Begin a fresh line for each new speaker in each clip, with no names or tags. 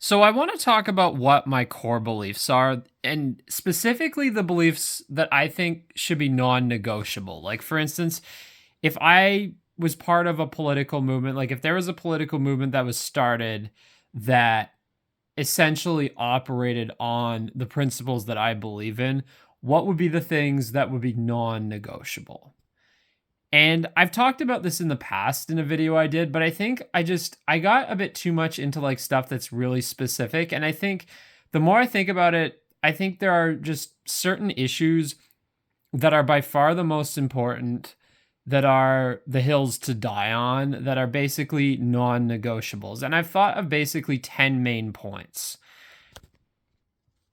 So I want to talk about what my core beliefs are, and specifically the beliefs that I think should be non-negotiable. Like, for instance, if I was part of a political movement, like if there was a political movement that was started that essentially operated on the principles that I believe in, what would be the things that would be non-negotiable? And I've talked about this in the past in a video I did, but I think I got a bit too much into like stuff that's really specific. And I think the more I think about it, I think there are just certain issues that are by far the most important, that are the hills to die on, that are basically non-negotiables. And I've thought of basically 10 main points.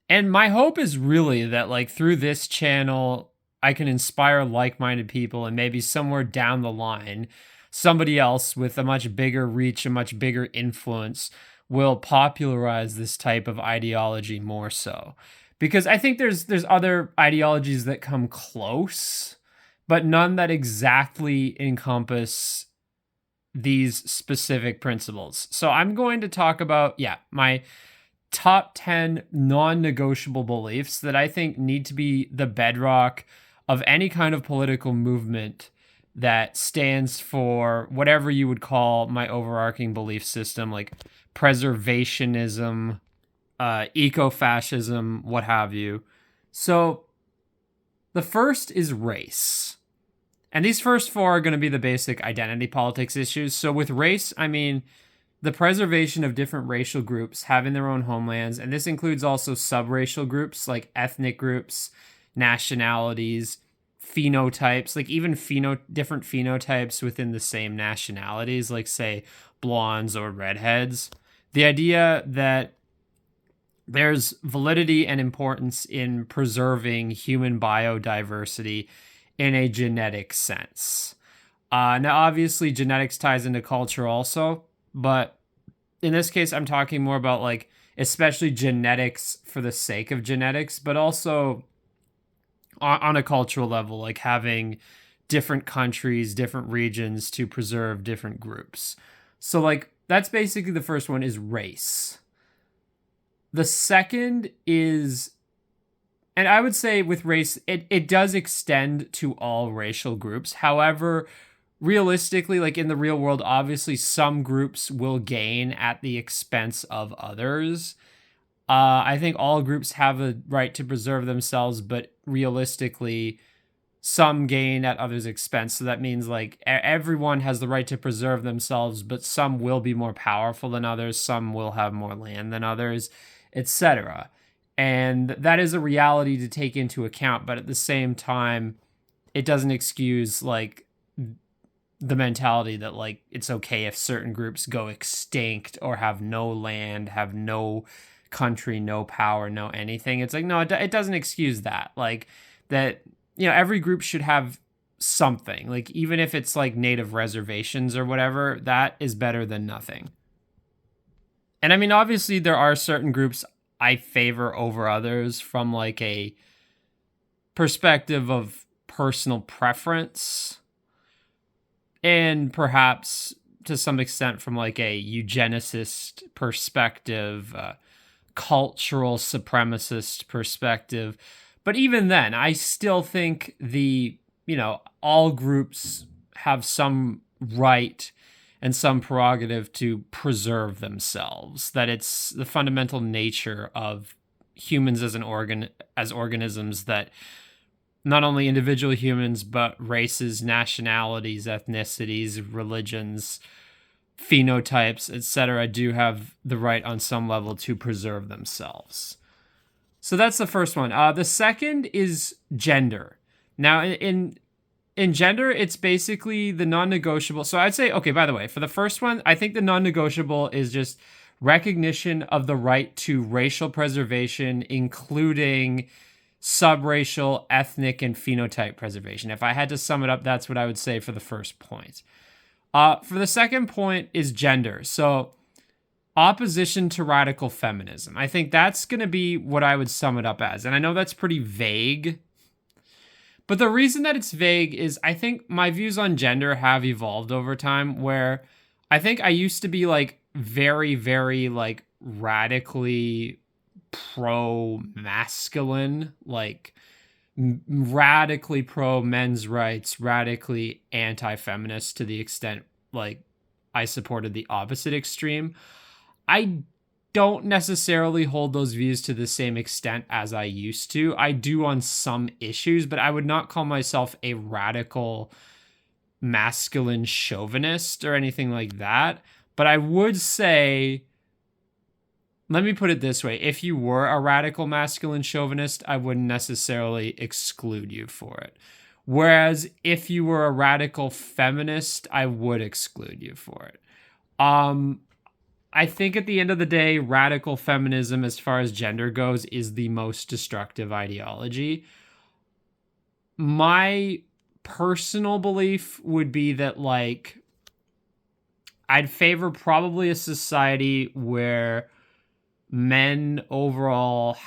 And my hope is really that like through this channel, I can inspire like-minded people, and maybe somewhere down the line, somebody else with a much bigger reach, a much bigger influence will popularize this type of ideology more so. Because I think there's other ideologies that come close, but none that exactly encompass these specific principles. So I'm going to talk about, my top 10 non-negotiable beliefs that I think need to be the bedrock of any kind of political movement that stands for whatever you would call my overarching belief system, like preservationism, eco-fascism, what have you. So the first is race. And these first four are going to be the basic identity politics issues. So with race, I mean the preservation of different racial groups having their own homelands. And this includes also subracial groups like ethnic groups, nationalities, phenotypes, like even different phenotypes within the same nationalities, like say blondes or redheads. The idea that there's validity and importance in preserving human biodiversity in a genetic sense. Now, obviously, genetics ties into culture also, but in this case, I'm talking more about like, especially genetics for the sake of genetics, but also on a cultural level, like having different countries, different regions to preserve different groups. So like, that's basically the first one is race. The second is, and I would say with race, it does extend to all racial groups. However, realistically, like in the real world, obviously some groups will gain at the expense of others. I think all groups have a right to preserve themselves, but realistically, some gain at others' expense. So that means like everyone has the right to preserve themselves, but some will be more powerful than others, some will have more land than others, etc. And that is a reality to take into account, but at the same time, it doesn't excuse like the mentality that like it's okay if certain groups go extinct or have no land, have no country, no power, no anything. It's like, no, it doesn't excuse that. Like that, every group should have something. Like even if it's like native reservations or whatever, that is better than nothing. And I mean, obviously there are certain groups I favor over others from like a perspective of personal preference, and perhaps to some extent from like a eugenicist perspective, cultural supremacist perspective. But even then, I still think all groups have some right and some prerogative to preserve themselves, that it's the fundamental nature of humans as organisms, that not only individual humans, but races, nationalities, ethnicities, religions, phenotypes, etc., do have the right on some level to preserve themselves. So that's the first one. The second is gender. Now, in gender, it's basically the non-negotiable. So I'd say, okay, by the way, for the first one, I think the non-negotiable is just recognition of the right to racial preservation, including subracial, ethnic, and phenotype preservation. If I had to sum it up, that's what I would say for the first point. For the second point is gender. So opposition to radical feminism. I think that's going to be what I would sum it up as. And I know that's pretty vague, but the reason that it's vague is I think my views on gender have evolved over time, where I think I used to be like very, very like radically pro masculine, like radically pro men's rights, radically anti feminist to the extent like I supported the opposite extreme. I don't necessarily hold those views to the same extent as I used to. I do on some issues, but I would not call myself a radical masculine chauvinist or anything like that. But I would say, let me put it this way. If you were a radical masculine chauvinist, I wouldn't necessarily exclude you for it. Whereas if you were a radical feminist, I would exclude you for it. I think at the end of the day, radical feminism, as far as gender goes, is the most destructive ideology. My personal belief would be that, like, I'd favor probably a society where men overall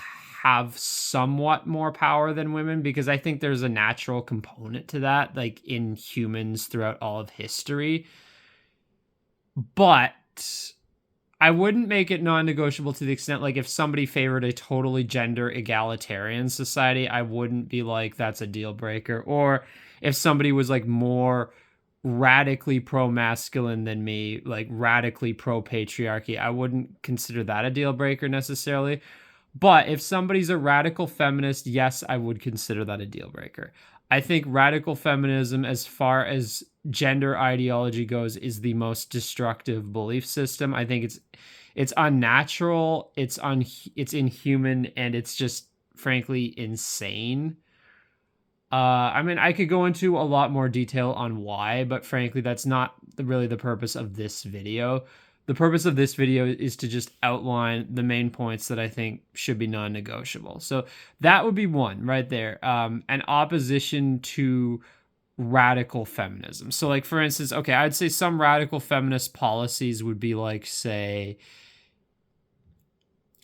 have somewhat more power than women, because I think there's a natural component to that, like in humans throughout all of history. But I wouldn't make it non-negotiable to the extent, like, if somebody favored a totally gender egalitarian society, I wouldn't be like, that's a deal breaker. Or if somebody was like more radically pro-masculine than me, like radically pro-patriarchy, I wouldn't consider that a deal breaker necessarily. But if somebody's a radical feminist, yes, I would consider that a deal breaker. I think radical feminism, as far as gender ideology goes, is the most destructive belief system. I think it's unnatural, it's inhuman, and it's just frankly insane. I mean, I could go into a lot more detail on why, but frankly, that's not really the purpose of this video. The purpose of this video is to just outline the main points that I think should be non-negotiable. So that would be one right there. An opposition to radical feminism. So, like, for instance, okay, I'd say some radical feminist policies would be like, say,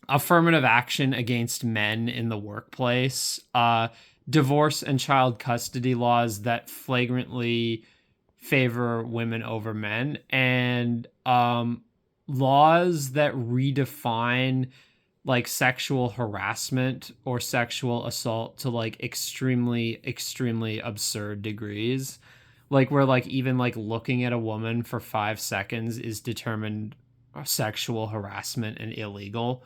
affirmative action against men in the workplace, divorce and child custody laws that flagrantly favor women over men, and laws that redefine like sexual harassment or sexual assault to like extremely absurd degrees, like where like even like looking at a woman for 5 seconds is determined sexual harassment and illegal.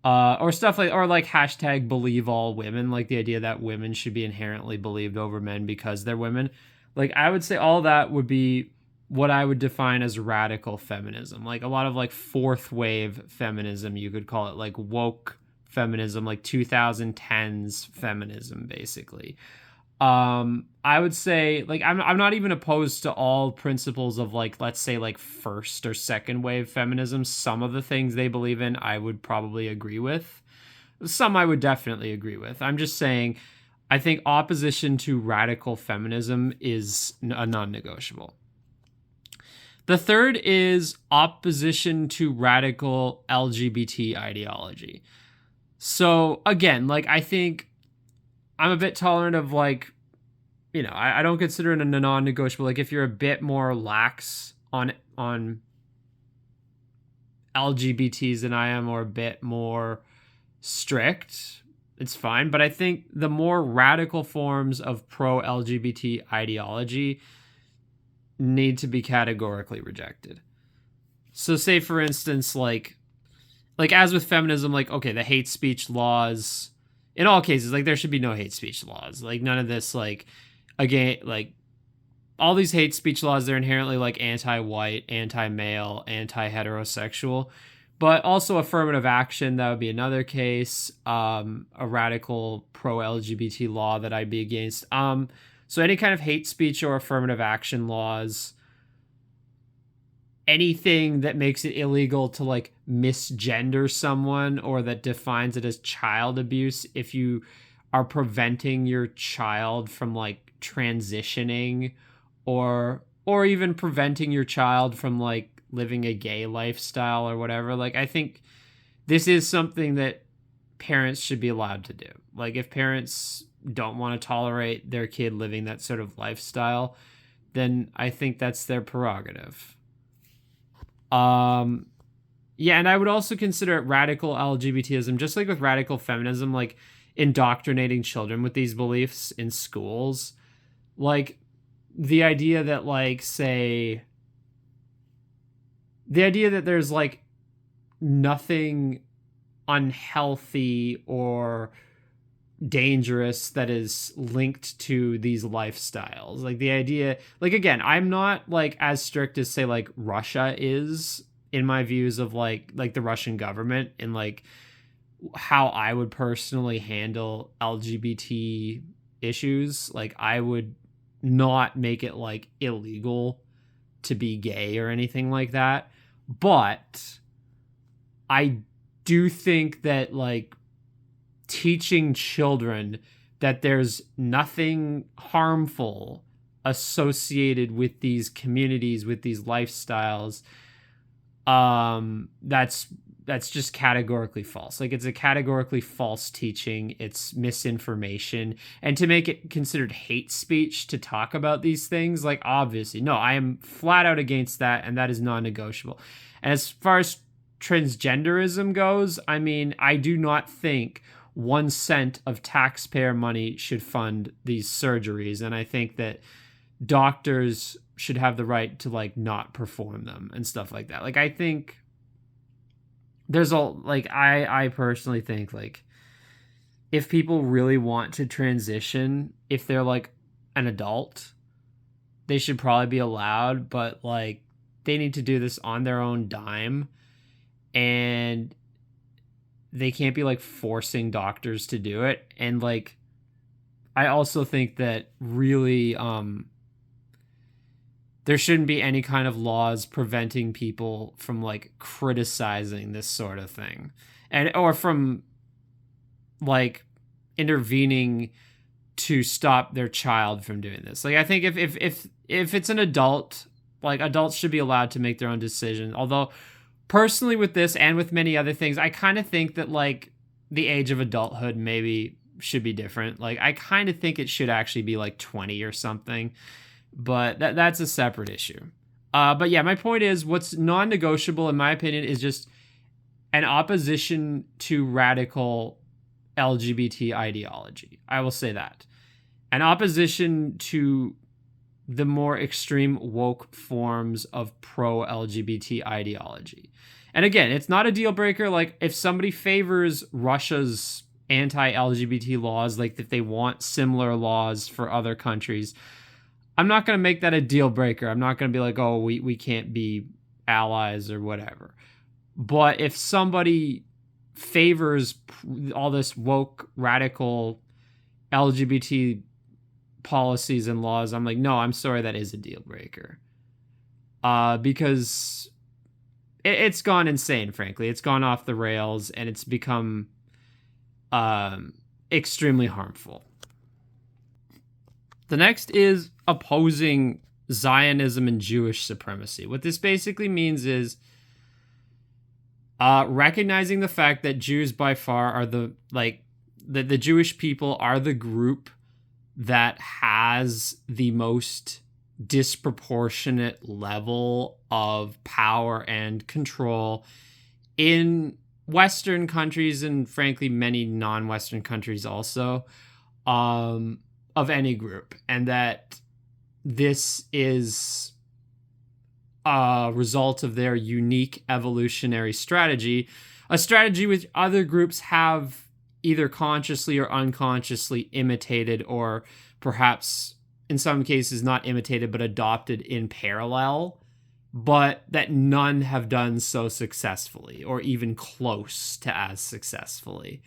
Or stuff like, or like hashtag believe all women, like the idea that women should be inherently believed over men because they're women. Like, I would say all that would be what I would define as radical feminism. Like a lot of like fourth wave feminism, you could call it, like woke feminism, like 2010s feminism, basically. I would say, like, I'm not even opposed to all principles of, like, let's say like first or second wave feminism. Some of the things they believe in I would probably agree with. Some I would definitely agree with. I'm just saying, I think opposition to radical feminism is a non-negotiable. The third is opposition to radical LGBT ideology. So again, like, I think I'm a bit tolerant of, like, you know, I don't consider it a non-negotiable. Like, if you're a bit more lax on LGBTs than I am, or a bit more strict, it's fine. But I think the more radical forms of pro-LGBT ideology need to be categorically rejected. So say, for instance, like as with feminism, like, okay, the hate speech laws, in all cases, like, there should be no hate speech laws. Like, none of this, like, again, like, all these hate speech laws, they're inherently like anti-white, anti-male, anti-heterosexual. But also affirmative action, that would be another case. A radical pro-LGBT law that I'd be against. So any kind of hate speech or affirmative action laws, anything that makes it illegal to like misgender someone, or that defines it as child abuse if you are preventing your child from like transitioning, or even preventing your child from like living a gay lifestyle or whatever. Like, I think this is something that parents should be allowed to do. Like, if parents don't want to tolerate their kid living that sort of lifestyle, then I think that's their prerogative. Yeah, and I would also consider it radical LGBTism, just like with radical feminism, like indoctrinating children with these beliefs in schools. Like the idea that, like, say, the idea that there's like nothing unhealthy or dangerous that is linked to these lifestyles. Like the idea, like, again, I'm not like as strict as, say, like Russia is in my views of like the Russian government and like how I would personally handle LGBT issues. Like I would not make it like illegal to be gay or anything like that. But I do think that like teaching children that there's nothing harmful associated with these communities, with these lifestyles, that's just categorically false. Like it's a categorically false teaching. It's misinformation. And to make it considered hate speech to talk about these things, like obviously, no, I am flat out against that, and that is non-negotiable. And as far as transgenderism goes, I mean, I do not think 1 cent of taxpayer money should fund these surgeries. And I think that doctors should have the right to like not perform them and stuff like that. Like I think there's a like I personally think like if people really want to transition, if they're like an adult, they should probably be allowed, but like they need to do this on their own dime, and they can't be like forcing doctors to do it. And like I also think that really there shouldn't be any kind of laws preventing people from like criticizing this sort of thing, and or from like intervening to stop their child from doing this. Like I think if it's an adult, like adults should be allowed to make their own decision. Although personally with this and with many other things, I kind of think that like the age of adulthood maybe should be different. Like I kind of think it should actually be like 20 or something, but that's a separate issue. But yeah, my point is what's non-negotiable in my opinion is just an opposition to radical LGBT ideology. I will say that. An opposition to the more extreme woke forms of pro-LGBT ideology. And again, it's not a deal breaker. Like if somebody favors Russia's anti-LGBT laws, like if they want similar laws for other countries, I'm not going to make that a deal breaker. I'm not going to be like, oh, we can't be allies or whatever. But if somebody favors all this woke, radical LGBT policies and laws, I'm like, no, I'm sorry, that is a deal breaker. Because it's gone insane, frankly. It's gone off the rails, and it's become extremely harmful. The next is opposing Zionism and Jewish supremacy. What this basically means is recognizing the fact that Jews by far are the Jewish people are the group that has the most disproportionate level of power and control in Western countries, and frankly many non-Western countries also, of any group, and that this is a result of their unique evolutionary strategy, a strategy which other groups have either consciously or unconsciously imitated, or perhaps in some cases not imitated but adopted in parallel, but that none have done so successfully or even close to as successfully.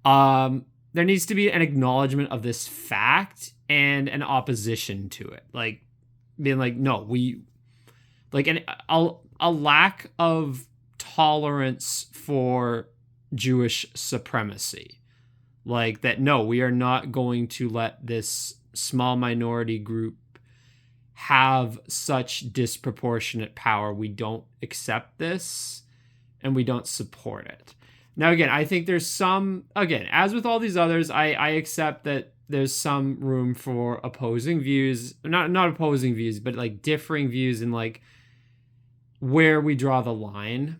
There needs to be an acknowledgement of this fact and an opposition to it, like being like, no, we like a lack of tolerance for Jewish supremacy, like that. No, we are not going to let this small minority group have such disproportionate power. We don't accept this, and we don't support it. Now, again, I think there's some, again, as with all these others, I accept that there's some room for opposing views, not opposing views, but like differing views in like where we draw the line.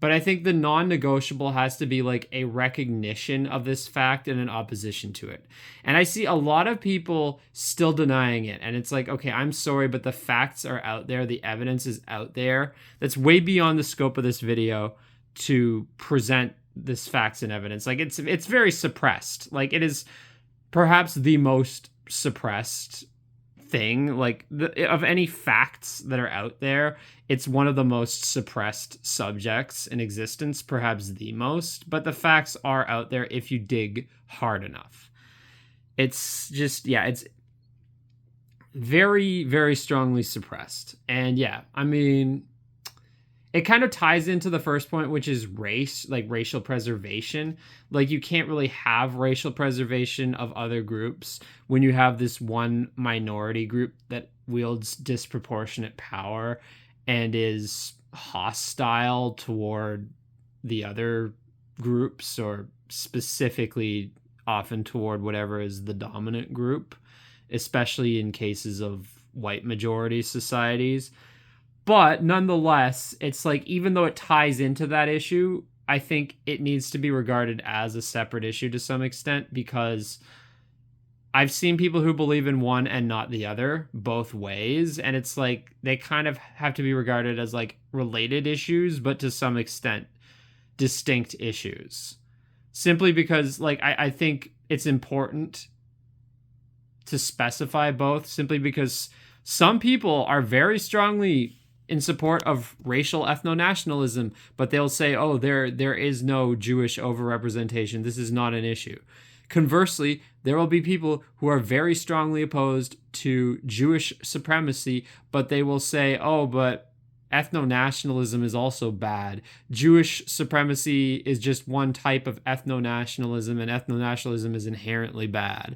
But I think the non-negotiable has to be like a recognition of this fact and an opposition to it. And I see a lot of people still denying it. And it's like, okay, I'm sorry, but the facts are out there. The evidence is out there. That's way beyond the scope of this video to present this facts and evidence. Like it's very suppressed. Like it is perhaps the most suppressed thing, like of any facts that are out there. It's one of the most suppressed subjects in existence, perhaps the most, but the facts are out there if you dig hard enough. It's just, yeah, it's very, very strongly suppressed. And yeah, I mean, it kind of ties into the first point, which is race, like racial preservation. Like you can't really have racial preservation of other groups when you have this one minority group that wields disproportionate power and is hostile toward the other groups, or specifically often toward whatever is the dominant group, especially in cases of white majority societies. But nonetheless, it's like, even though it ties into that issue, I think it needs to be regarded as a separate issue to some extent, because I've seen people who believe in one and not the other both ways. And it's like, they kind of have to be regarded as like related issues, but to some extent distinct issues. Simply because like, I think it's important to specify both, simply because some people are very strongly in support of racial ethno-nationalism, but they'll say, oh, there is no Jewish overrepresentation. This is not an issue. Conversely, there will be people who are very strongly opposed to Jewish supremacy, but they will say, oh, but ethno-nationalism is also bad. Jewish supremacy is just one type of ethno-nationalism, and ethno-nationalism is inherently bad.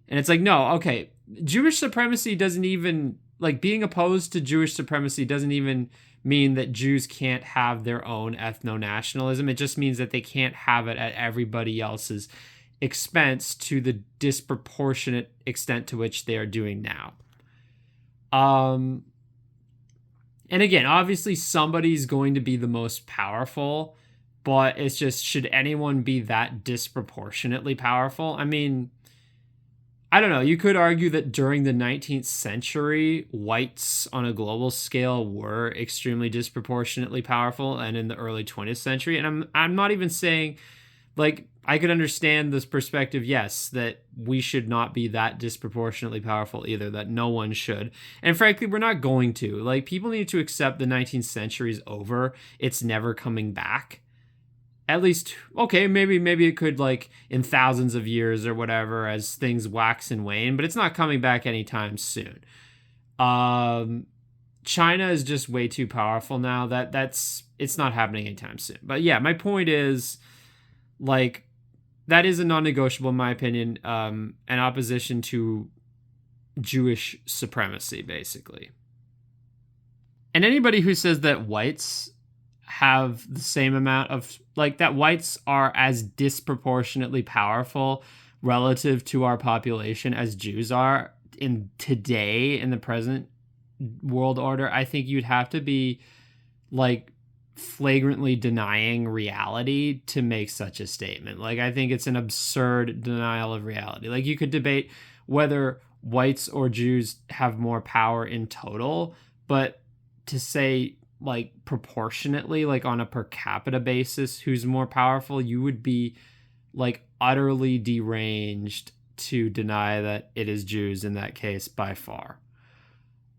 And it's like, no, okay, Jewish supremacy doesn't even, like, being opposed to Jewish supremacy doesn't even mean that Jews can't have their own ethno-nationalism. It just means that they can't have it at everybody else's expense to the disproportionate extent to which they are doing now. And again, obviously somebody's going to be the most powerful, but it's just, should anyone be that disproportionately powerful? I mean, I don't know. You could argue that during the 19th century, whites on a global scale were extremely disproportionately powerful, and in the early 20th century. And I'm not even saying, like, I could understand this perspective, yes, that we should not be that disproportionately powerful either, that no one should. And frankly, we're not going to. Like, people need to accept the 19th century is over. It's never coming back. At least, okay, maybe it could, like, in thousands of years or whatever, as things wax and wane, but it's not coming back anytime soon. China is just way too powerful now. It's not happening anytime soon. But yeah, my point is, like, that is a non-negotiable, in my opinion, an opposition to Jewish supremacy, basically. And anybody who says that whites have the same amount of, like, that whites are as disproportionately powerful relative to our population as Jews are in the present world order, I think you'd have to be, like, flagrantly denying reality to make such a statement. Like, I think it's an absurd denial of reality. Like, you could debate whether whites or Jews have more power in total, but to say, like, proportionately, like on a per capita basis, who's more powerful, you would be, like, utterly deranged to deny that it is Jews in that case by far.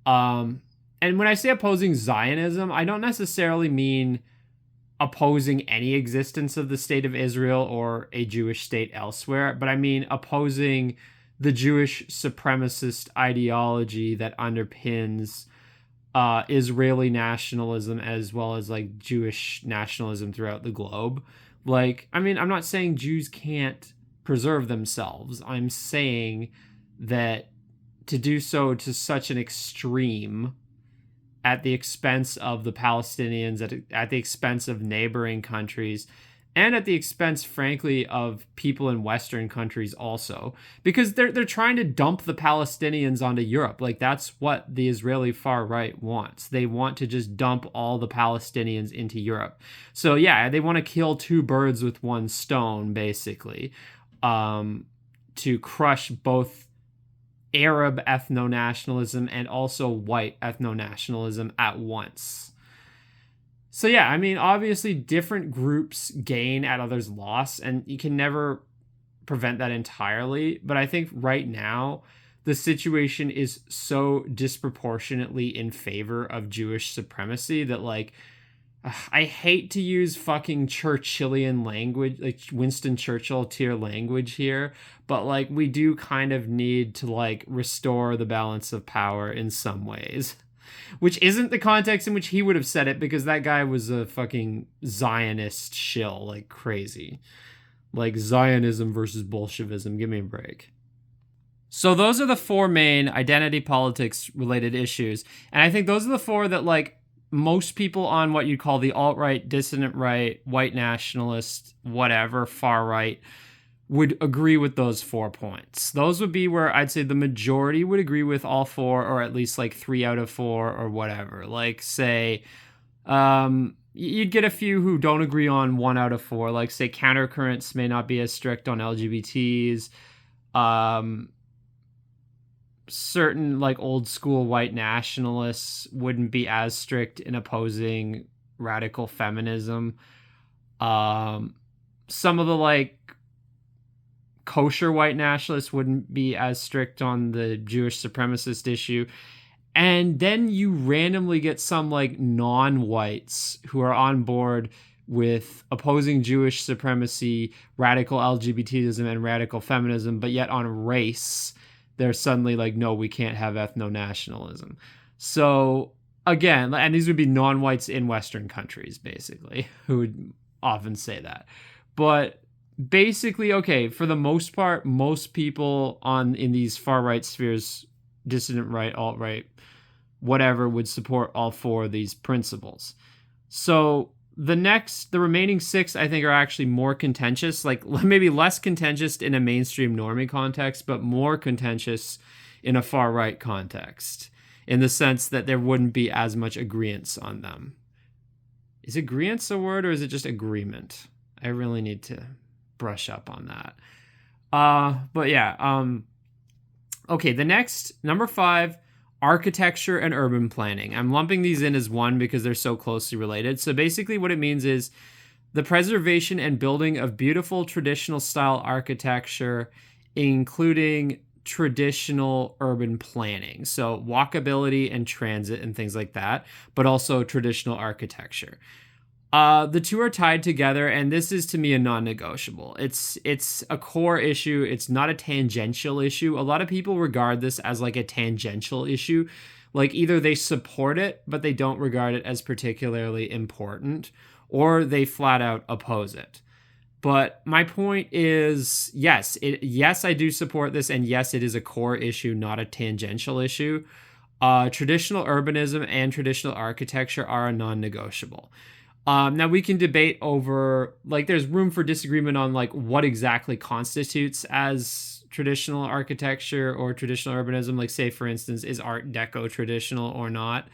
And when I say opposing Zionism, I don't necessarily mean opposing any existence of the state of Israel or a Jewish state elsewhere, but I mean opposing the Jewish supremacist ideology that underpins Israeli nationalism, as well as, like, Jewish nationalism throughout the globe. Like, I mean, I'm not saying Jews can't preserve themselves. I'm saying that to do so to such an extreme, at the expense of the Palestinians, at the expense of neighboring countries, and at the expense, frankly, of people in Western countries also, because they're trying to dump the Palestinians onto Europe. Like, that's what the Israeli far right wants. They want to just dump all the Palestinians into Europe. So yeah, they want to kill two birds with one stone, basically, to crush both Arab ethno-nationalism and also white ethno-nationalism at once. So yeah, I mean, obviously different groups gain at others' loss, and you can never prevent that entirely. But I think right now, the situation is so disproportionately in favor of Jewish supremacy that, like, I hate to use fucking Churchillian language, like Winston Churchill tier language here, but like we do kind of need to like restore the balance of power in some ways. Which isn't the context in which he would have said it, because that guy was a fucking Zionist shill, like crazy. Like Zionism versus Bolshevism. Give me a break. So those are the four main identity politics related issues. And I think those are the four that like most people on what you'd call the alt-right, dissident right, white nationalist, whatever, far right would agree with those 4 points. Those would be where I'd say the majority would agree with all four, or at least like 3 out of 4 or whatever. Like say, you'd get a few who don't agree on 1 out of 4. Like say countercurrents may not be as strict on LGBTs. Certain like old school white nationalists wouldn't be as strict in opposing radical feminism. Some of the like kosher white nationalists wouldn't be as strict on the Jewish supremacist issue. And then you randomly get some like non-whites who are on board with opposing Jewish supremacy, radical LGBTism, and radical feminism, but yet on race, they're suddenly like, no, we can't have ethno-nationalism. So again, and these would be non-whites in Western countries, basically, who would often say that. But basically, okay, for the most part, most people in these far right spheres, dissident right, alt right, whatever, would support all 4 of these principles. So the remaining 6, I think, are actually more contentious, like maybe less contentious in a mainstream normie context, but more contentious in a far right context, in the sense that there wouldn't be as much agreeance on them. Is agreeance a word, or is it just agreement? I really need to brush up on that. But yeah, okay, the next, number 5, architecture and urban planning. I'm lumping these in as one because they're so closely related. So basically what it means is the preservation and building of beautiful traditional style architecture, including traditional urban planning. So walkability and transit and things like that, but also traditional architecture. The two are tied together, and this is to me a non-negotiable. It's a core issue. It's not a tangential issue. A lot of people regard this as like a tangential issue. Like either they support it, but they don't regard it as particularly important, or they flat out oppose it. But my point is, yes, I do support this, and yes, it is a core issue, not a tangential issue. Traditional urbanism and traditional architecture are a non-negotiable. Now we can debate over, like, there's room for disagreement on like what exactly constitutes as traditional architecture or traditional urbanism. Like, say for instance, is Art Deco traditional or not?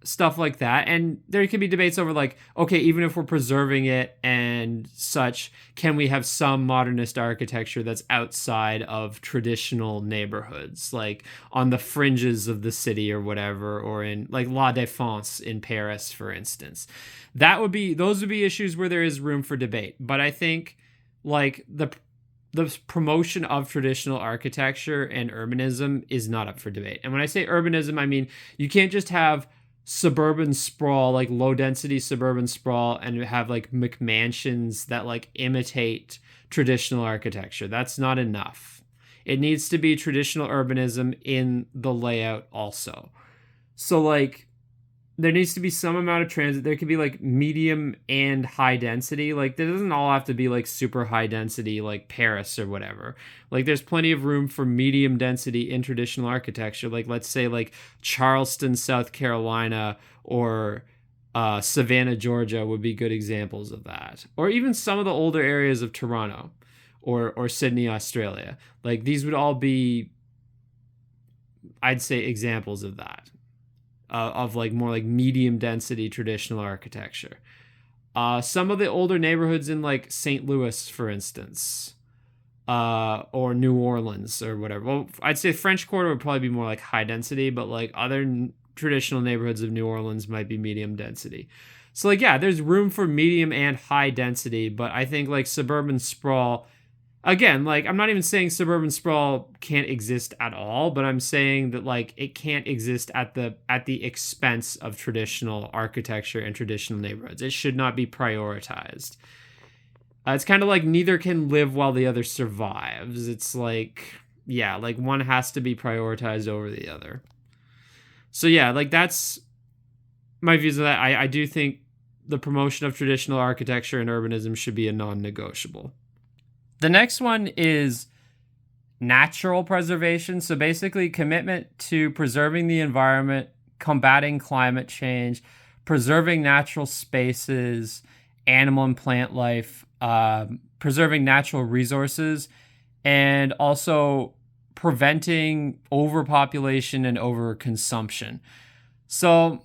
Stuff like that. And there can be debates over like, okay, even if we're preserving it and such, can we have some modernist architecture that's outside of traditional neighborhoods, like on the fringes of the city or whatever, or in like La Défense in Paris, for instance? Those would be issues where there is room for debate. But I think like the promotion of traditional architecture and urbanism is not up for debate. And when I say urbanism, I mean you can't just have suburban sprawl, like low density suburban sprawl, and have like McMansions that like imitate traditional architecture. That's not enough. It needs to be traditional urbanism in the layout also. So like there needs to be some amount of transit. There could be like medium and high density. Like there doesn't all have to be like super high density like Paris or whatever. Like there's plenty of room for medium density in traditional architecture. Like let's say like Charleston, South Carolina, or Savannah, Georgia would be good examples of that. Or even some of the older areas of Toronto or Sydney, Australia. Like these would all be, I'd say, examples of that, of like more like medium density traditional architecture. Some of the older neighborhoods in like St. Louis, for instance, or New Orleans or whatever. Well, I'd say French Quarter would probably be more like high density, but like other traditional neighborhoods of New Orleans might be medium density. So like, yeah, there's room for medium and high density, but I think like suburban sprawl, again, like I'm not even saying suburban sprawl can't exist at all, but I'm saying that like it can't exist at the expense of traditional architecture and traditional neighborhoods. It should not be prioritized. It's kind of like neither can live while the other survives. It's like, yeah, like one has to be prioritized over the other. So yeah, like that's my views of that. I do think the promotion of traditional architecture and urbanism should be a non-negotiable. The next one is natural preservation. So basically, commitment to preserving the environment, combating climate change, preserving natural spaces, animal and plant life, preserving natural resources, and also preventing overpopulation and overconsumption. So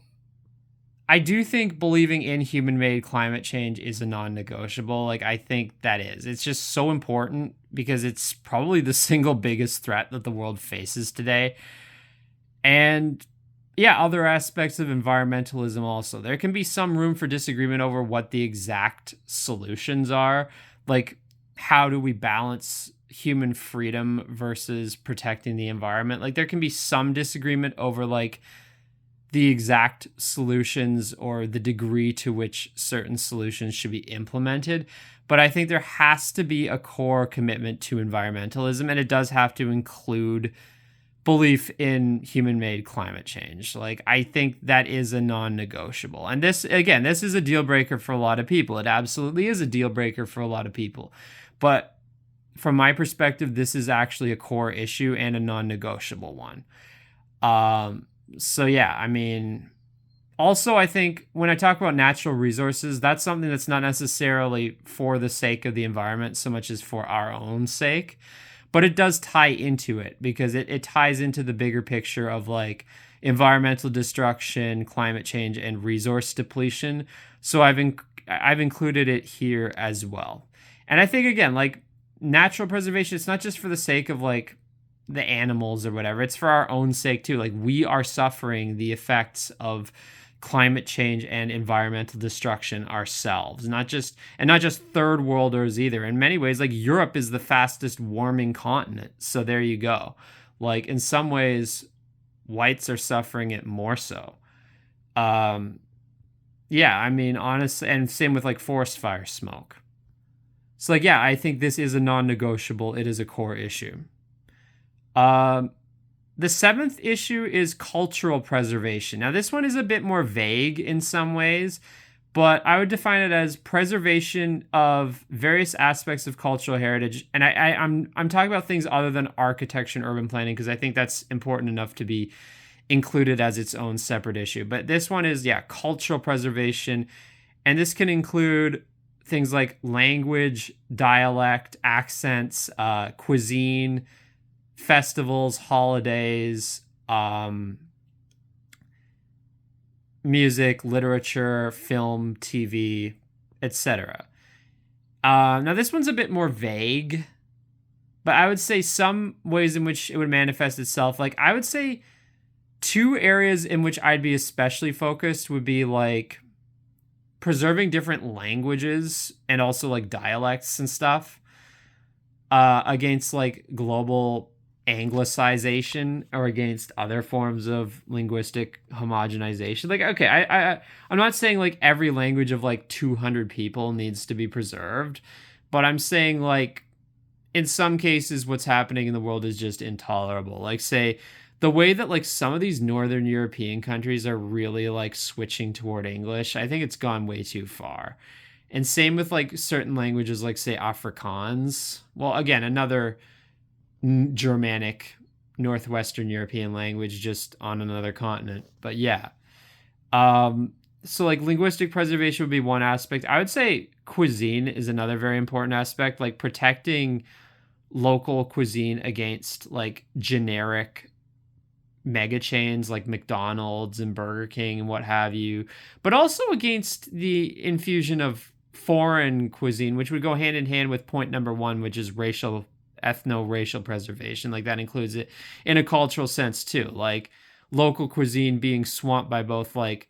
I do think believing in human-made climate change is a non-negotiable. Like, I think that is. It's just so important because it's probably the single biggest threat that the world faces today. And yeah, other aspects of environmentalism also. There can be some room for disagreement over what the exact solutions are. Like, how do we balance human freedom versus protecting the environment? Like, there can be some disagreement over, like, the exact solutions or the degree to which certain solutions should be implemented. But I think there has to be a core commitment to environmentalism, and it does have to include belief in human-made climate change. Like, I think that is a non-negotiable. And this, again, this is a deal breaker for a lot of people. It absolutely is a deal breaker for a lot of people. But from my perspective, this is actually a core issue and a non-negotiable one. So yeah, I mean, also I think when I talk about natural resources, that's something that's not necessarily for the sake of the environment so much as for our own sake, but it does tie into it because it ties into the bigger picture of like environmental destruction, climate change, and resource depletion. So I've included it here as well. And I think again, like natural preservation, it's not just for the sake of like the animals or whatever. It's for our own sake too. Like we are suffering the effects of climate change and environmental destruction ourselves, not just third worlders either. In many ways, like Europe is the fastest warming continent. So there you go. Like in some ways, whites are suffering it more so. Yeah, I mean, honestly, and same with like forest fire smoke. So like, yeah, I think this is a non-negotiable. It is a core issue. The seventh issue is cultural preservation. Now, this one is a bit more vague in some ways, but I would define it as preservation of various aspects of cultural heritage. And I'm talking about things other than architecture and urban planning because I think that's important enough to be included as its own separate issue. But this one is, yeah, cultural preservation. And this can include things like language, dialect, accents, cuisine, festivals, holidays, music, literature, film, TV, etc. Now, this one's a bit more vague, but I would say some ways in which it would manifest itself. Like, I would say two areas in which I'd be especially focused would be like preserving different languages and also like dialects and stuff against like global anglicization or against other forms of linguistic homogenization. Like, okay, I'm not saying like every language of like 200 people needs to be preserved, but I'm saying like in some cases what's happening in the world is just intolerable. Like, say the way that like some of these northern European countries are really like switching toward English, I think it's gone way too far. And same with like certain languages, like say Afrikaans. Well, again, another Germanic, Northwestern European language just on another continent. But yeah. So like linguistic preservation would be one aspect. I would say cuisine is another very important aspect, like protecting local cuisine against like generic mega chains like McDonald's and Burger King and what have you, but also against the infusion of foreign cuisine, which would go hand in hand with point number one, which is ethno-racial preservation. Like that includes it in a cultural sense too, like local cuisine being swamped by both like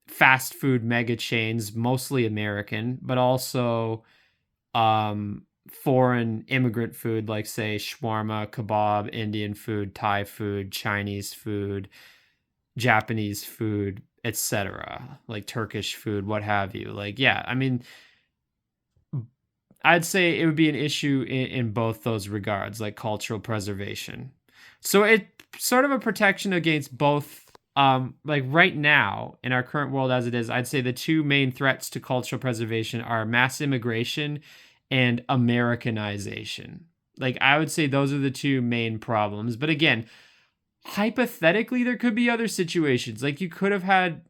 fast food mega chains, mostly American, but also foreign immigrant food like say shawarma, kebab, Indian food, Thai food, Chinese food, Japanese food, etc. Like Turkish food, what have you. Like yeah, I mean I'd say it would be an issue in both those regards, like cultural preservation. So it sort of a protection against both. Like right now in our current world as it is, I'd say the two main threats to cultural preservation are mass immigration and Americanization. Like I would say those are the two main problems. But again, hypothetically, there could be other situations. Like you could have had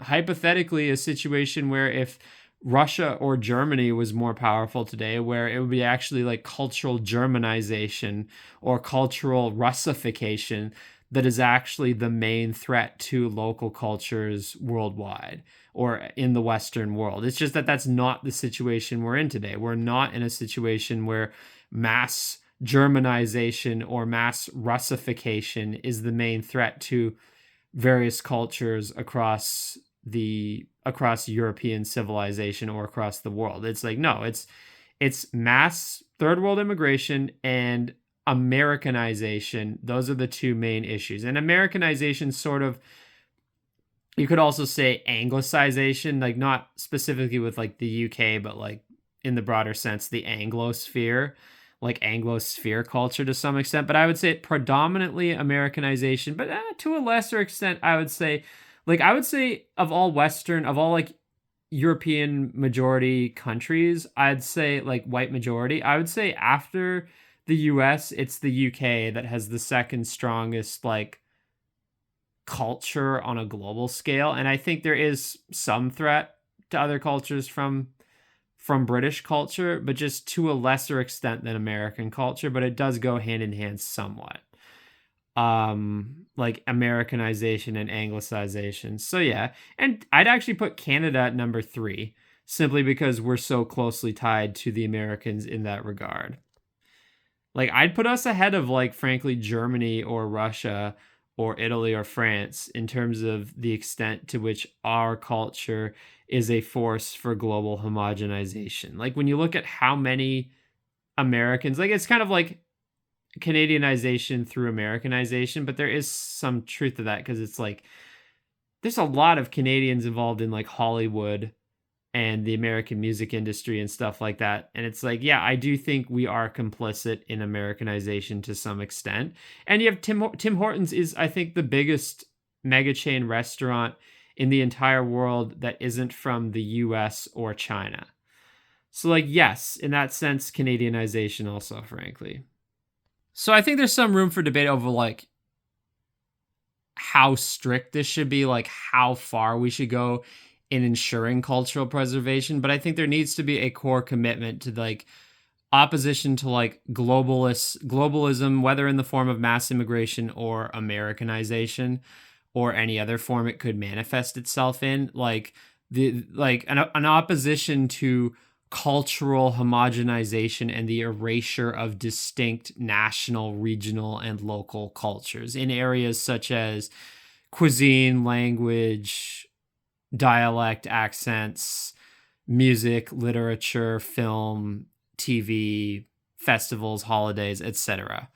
hypothetically a situation where if Russia or Germany was more powerful today, where it would be actually like cultural Germanization or cultural Russification that is actually the main threat to local cultures worldwide or in the Western world. It's just that that's not the situation we're in today. We're not in a situation where mass Germanization or mass Russification is the main threat to various cultures across European civilization or across the world. It's like no, it's mass third world immigration and Americanization. Those are the two main issues. And Americanization sort of, you could also say Anglicization, like not specifically with like the UK, but like in the broader sense, the Anglosphere, like Anglosphere culture to some extent. But I would say predominantly Americanization, but to a lesser extent, I would say of all Western, of all like European majority countries, I'd say like white majority, I would say after the US, it's the UK that has the second strongest like culture on a global scale. And I think there is some threat to other cultures from British culture, but just to a lesser extent than American culture, but it does go hand in hand somewhat. Like Americanization and Anglicization. So yeah, and I'd actually put Canada at number 3 simply because we're so closely tied to the Americans in that regard. Like I'd put us ahead of like frankly Germany or Russia or Italy or France in terms of the extent to which our culture is a force for global homogenization. Like when you look at how many Americans, like it's kind of like Canadianization through Americanization, but there is some truth to that because it's like there's a lot of Canadians involved in like Hollywood and the American music industry and stuff like that. And it's like, yeah, I do think we are complicit in Americanization to some extent. And you have Tim Hortons is, I think, the biggest mega chain restaurant in the entire world that isn't from the US or China. So like, yes, in that sense, Canadianization also, frankly. So I think there's some room for debate over like how strict this should be, like how far we should go in ensuring cultural preservation. But I think there needs to be a core commitment to like opposition to like globalism, whether in the form of mass immigration or Americanization or any other form it could manifest itself in, like an opposition to cultural homogenization and the erasure of distinct national, regional, and local cultures in areas such as cuisine, language, dialect, accents, music, literature, film, TV, festivals, holidays, etc.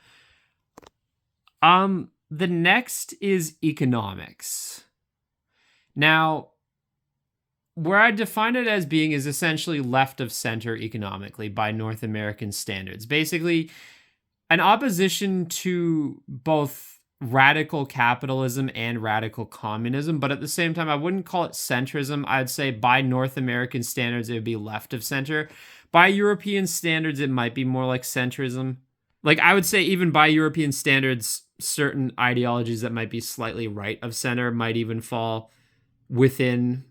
The next is economics. Now, where I define it as being is essentially left of center economically by North American standards. Basically, an opposition to both radical capitalism and radical communism, but at the same time, I wouldn't call it centrism. I'd say by North American standards, it would be left of center. By European standards, it might be more like centrism. Like I would say even by European standards, certain ideologies that might be slightly right of center might even fall within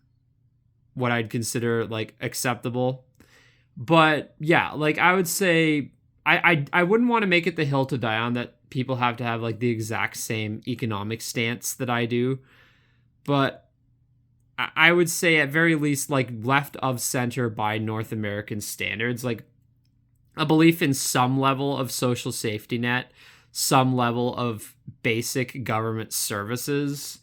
what I'd consider like acceptable. But yeah, like I would say I wouldn't want to make it the hill to die on that people have to have like the exact same economic stance that I do. But I would say at very least like left of center by North American standards, like a belief in some level of social safety net, some level of basic government services,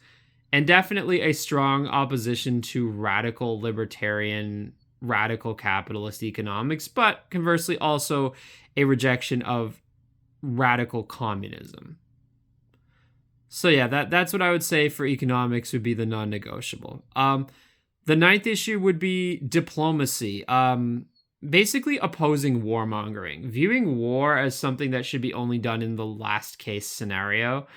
and definitely a strong opposition to radical libertarian, radical capitalist economics, but conversely also a rejection of radical communism. So yeah, that's what I would say for economics would be the non-negotiable. The ninth issue would be diplomacy. Basically opposing warmongering, viewing war as something that should be only done in the last case scenario.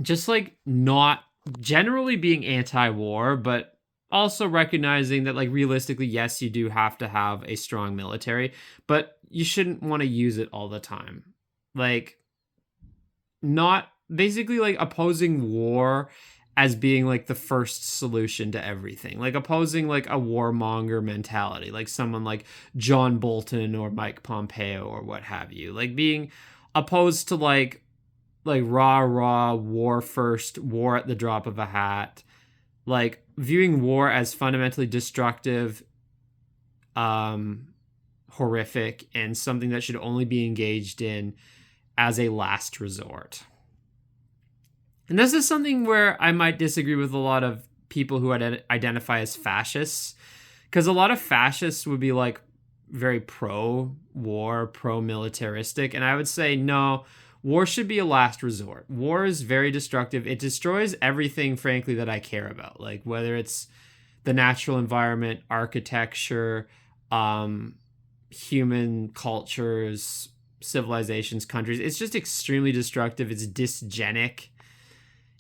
Just like not generally being anti-war, but also recognizing that like realistically, yes, you do have to have a strong military, but you shouldn't want to use it all the time. Like not basically like opposing war as being like the first solution to everything, like opposing like a warmonger mentality, like someone like John Bolton or Mike Pompeo or what have you, like being opposed to like rah war first, war at the drop of a hat, like viewing war as fundamentally destructive, horrific, and something that should only be engaged in as a last resort. And this is something where I might disagree with a lot of people who identify as fascists, because a lot of fascists would be like very pro-war, pro-militaristic, and I would say no, war should be a last resort. War is very destructive. It destroys everything, frankly, that I care about, like whether it's the natural environment, architecture, human cultures, civilizations, countries. It's just extremely destructive. It's dysgenic.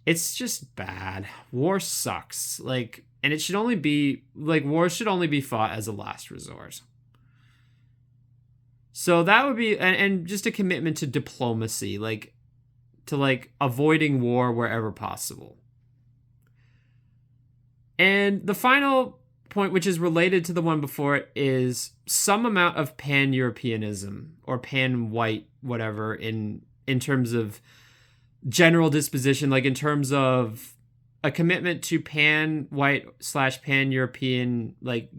It's just bad. War sucks. Like, and it should only be like war should only be fought as a last resort. So that would be and just a commitment to diplomacy, like to like avoiding war wherever possible. And the final point, which is related to the one before it, is some amount of pan-Europeanism or pan-white, whatever, in terms of general disposition, like in terms of a commitment to pan-white / pan-European, like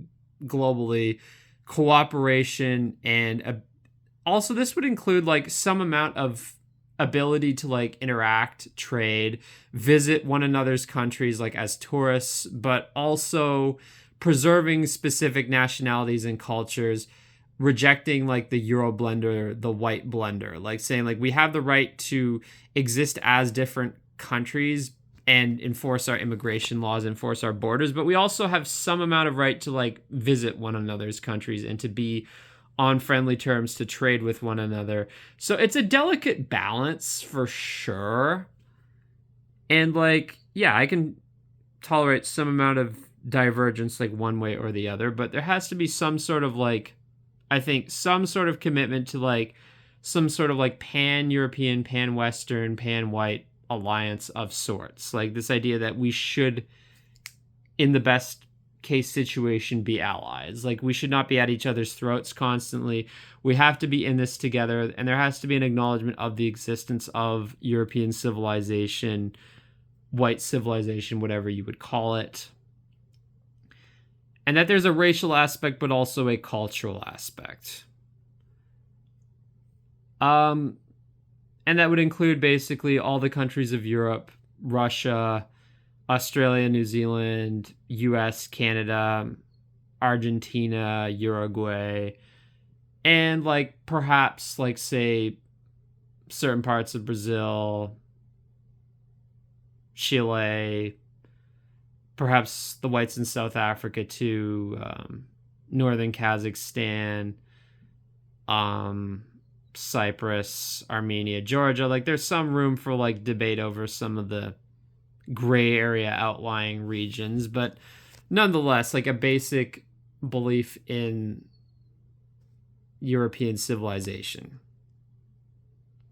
globally, cooperation, and also this would include like some amount of ability to like interact, trade, visit one another's countries like as tourists, but also preserving specific nationalities and cultures, rejecting like the Euro blender, the white blender, like saying like we have the right to exist as different countries and enforce our immigration laws, enforce our borders, but we also have some amount of right to like visit one another's countries and to be on friendly terms, to trade with one another. So it's a delicate balance for sure. And like, yeah, I can tolerate some amount of divergence like one way or the other, but there has to be some sort of like, I think some sort of commitment to like some sort of like pan-European, pan-Western, pan-white alliance of sorts. Like this idea that we should, in the best case situation, be allies. Like we should not be at each other's throats constantly. We have to be in this together, and there has to be an acknowledgement of the existence of European civilization, white civilization, whatever you would call it. And that there's a racial aspect, but also a cultural aspect. And that would include basically all the countries of Europe, Russia, Australia, New Zealand, US, Canada, Argentina, Uruguay, and like perhaps like say certain parts of Brazil, Chile, perhaps the whites in South Africa too, northern Kazakhstan, Cyprus, Armenia, Georgia. Like there's some room for like debate over some of the gray area outlying regions, but nonetheless, like a basic belief in European civilization,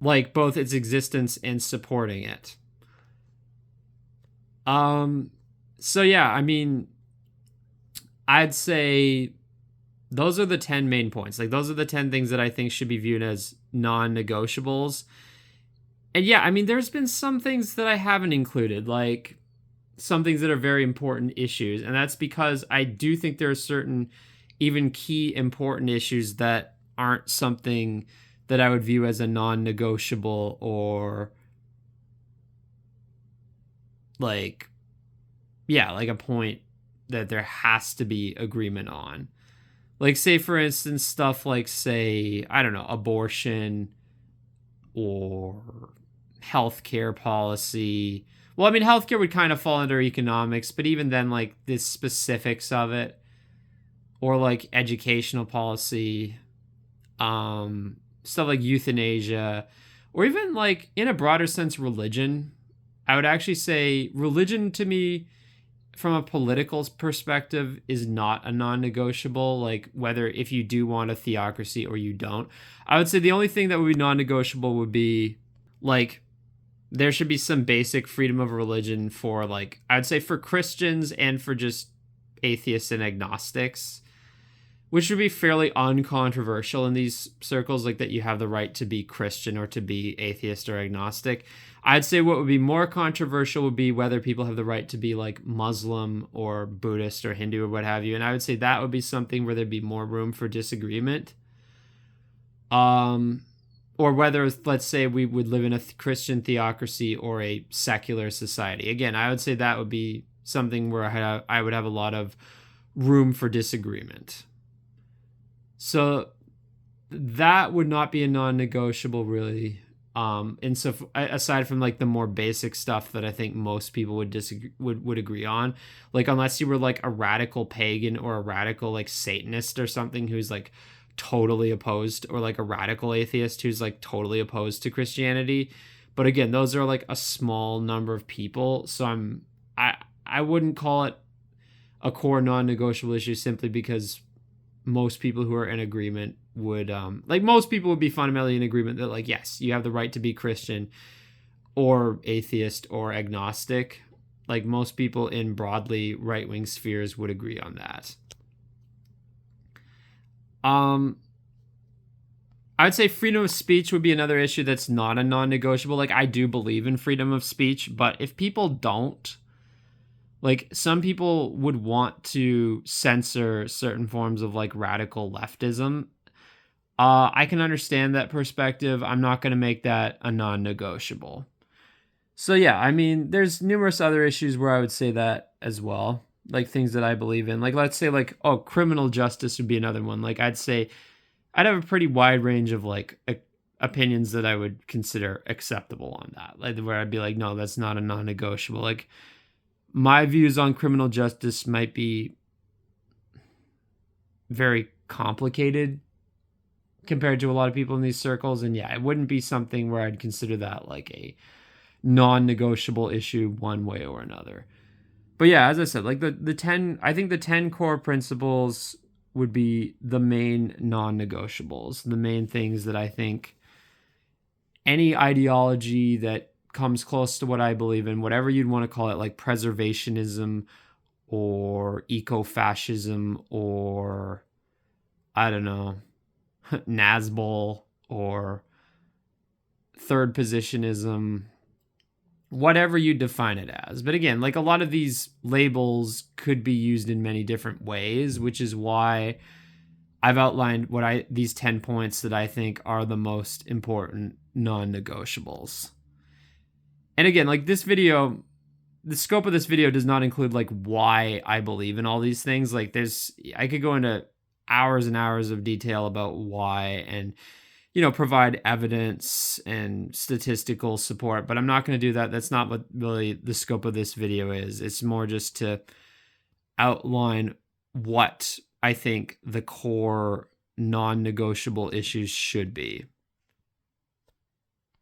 like both its existence and supporting it. Um, so yeah, I mean, I'd say those are the 10 main points. Like, those are the 10 things that I think should be viewed as non-negotiables. And yeah, I mean, there's been some things that I haven't included, like some things that are very important issues. And that's because I do think there are certain, even key important issues that aren't something that I would view as a non negotiable, or like, yeah, like a point that there has to be agreement on. Like, say, for instance, stuff like, say, I don't know, abortion or healthcare policy. Well, I mean, healthcare would kind of fall under economics, but even then, like the specifics of it, or like educational policy, stuff like euthanasia, or even like in a broader sense, religion. I would actually say religion to me, from a political perspective, is not a non-negotiable. Like, whether if you do want a theocracy or you don't, I would say the only thing that would be non-negotiable would be like there should be some basic freedom of religion for, like, I'd say for Christians and for just atheists and agnostics, which would be fairly uncontroversial in these circles, like that you have the right to be Christian or to be atheist or agnostic. I'd say what would be more controversial would be whether people have the right to be like Muslim or Buddhist or Hindu or what have you. And I would say that would be something where there'd be more room for disagreement. Or whether, let's say, we would live in a Christian theocracy or a secular society. Again, I would say that would be something where I would have a lot of room for disagreement. So that would not be a non-negotiable, really. And so aside from like the more basic stuff that I think most people would disagree would agree on, like unless you were like a radical pagan or a radical like Satanist or something who's like totally opposed, or like a radical atheist who's like totally opposed to Christianity. But again, those are like a small number of people, so I wouldn't call it a core non-negotiable issue, simply because most people who are in agreement would like most people would be fundamentally in agreement that, like, yes, you have the right to be Christian or atheist or agnostic. Like, most people in broadly right-wing spheres would agree on that. I'd say freedom of speech would be another issue that's not a non-negotiable. Like, I do believe in freedom of speech, but if people don't, like, some people would want to censor certain forms of like radical leftism. I can understand that perspective. I'm not going to make that a non-negotiable. So yeah, I mean, there's numerous other issues where I would say that as well, like things that I believe in. Like, let's say, like, oh, criminal justice would be another one. Like, I'd say I'd have a pretty wide range of like opinions that I would consider acceptable on that. Like, where I'd be like, no, that's not a non-negotiable. Like, my views on criminal justice might be very complicated compared to a lot of people in these circles, and yeah, it wouldn't be something where I'd consider that like a non-negotiable issue one way or another. But yeah, as I said, like the 10, I think the 10 core principles would be the main non-negotiables, the main things that I think any ideology that comes close to what I believe in, whatever you'd want to call it, like preservationism or eco-fascism, or I don't know, Nazbol or third positionism, whatever you define it as. But again, like, a lot of these labels could be used in many different ways, which is why I've outlined these 10 points that I think are the most important non-negotiables. And again, like, this video, the scope of this video does not include like why I believe in all these things. Like, I could go into hours and hours of detail about why, and provide evidence and statistical support, but I'm not going to do that. That's not what really the scope of this video is. It's more just to outline what I think the core non-negotiable issues should be.